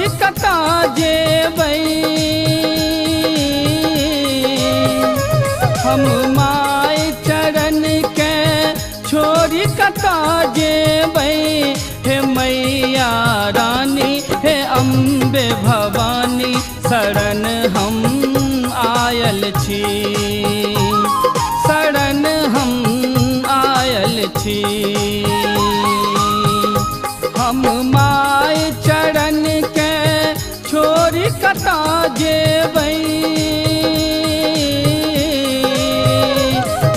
छोड़ी कता जेबै हम माय चरण के छोड़ी कता जेबै हे मैया रानी हे अम्बे भवानी शरण हम आयल छी शरण हम आयल छी हम माय चरण के छोड़ी कता जेबै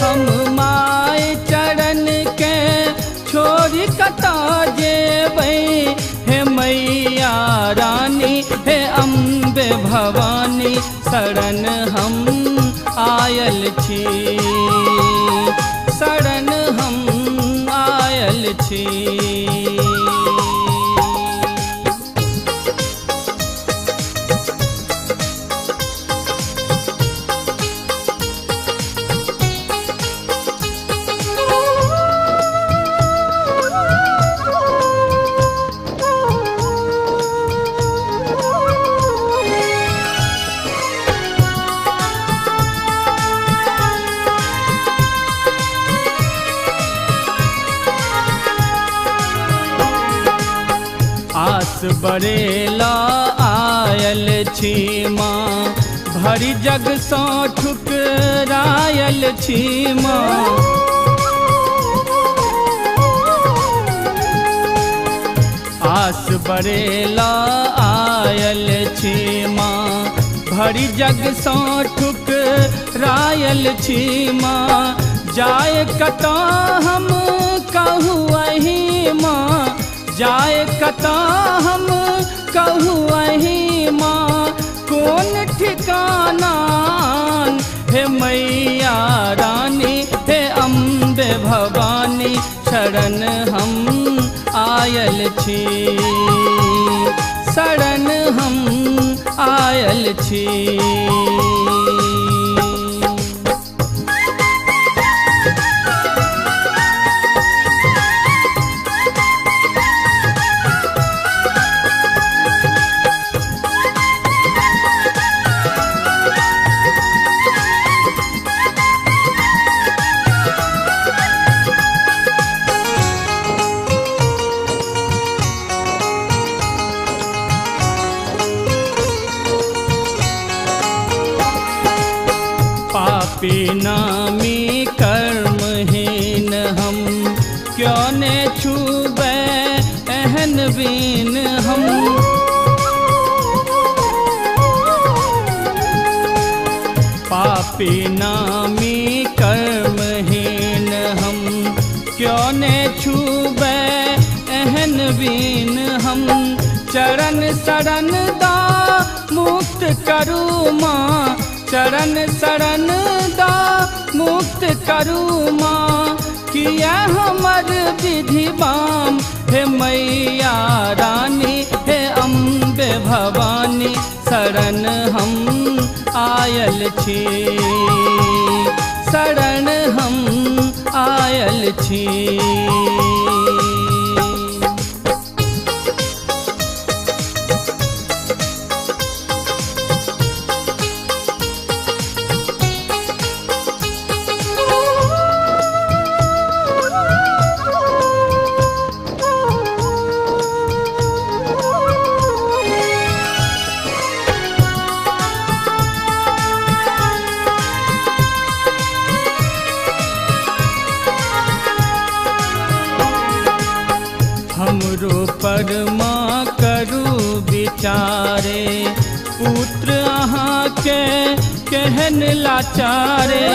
हम माय चरण के छोड़ी कता जेबै हे मैया रानी हे अम्बे भवानी शरण हम आयल छी शरण हम आयल छी आस बरेला आयल छी माँ भरी जग सौ ठुकरायल छी माँ आस बरेला आयल छी माँ भरी जग सौ ठुकरायल छी माँ जाए कता हम कहूँ अही माँ जाए कता हम कहूँ अही माँ कौन ठिकाना हे मैया रानी हे अम्बे भवानी शरण हम आयल छी शरण हम आयल छी पापी नामी कर्महीन हम क्यों ने छूबे एहन बीन हम पापी नामी कर्महीन हम क्यों ने छूबे एहन बीन हम चरण शरण दा मुक्त करू माँ चरण शरण दा मुक्त करू माँ किया हमर विधि बाम हे मैया रानी हे अम्बे भवानी शरण हम आयल छी शरण हम आयल छी हमरो पर माँ करू विचारे पुत्र अहाँ के केहन लाचारे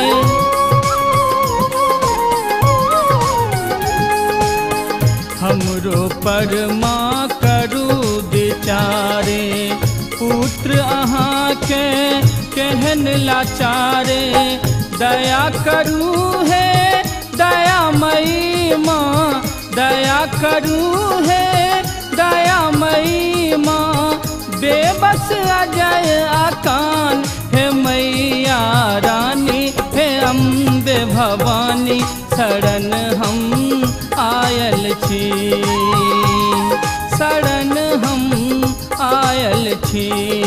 हमरो पर माँ करू विचारे पुत्र अहाँ के केहन लाचारे दया करू है दयामयी माँ दया करू है दयामयी माँ बेबस अजय आकान हे मैया रानी हे अम्बे भवानी शरण हम आयल छी शरण हम आयल छी।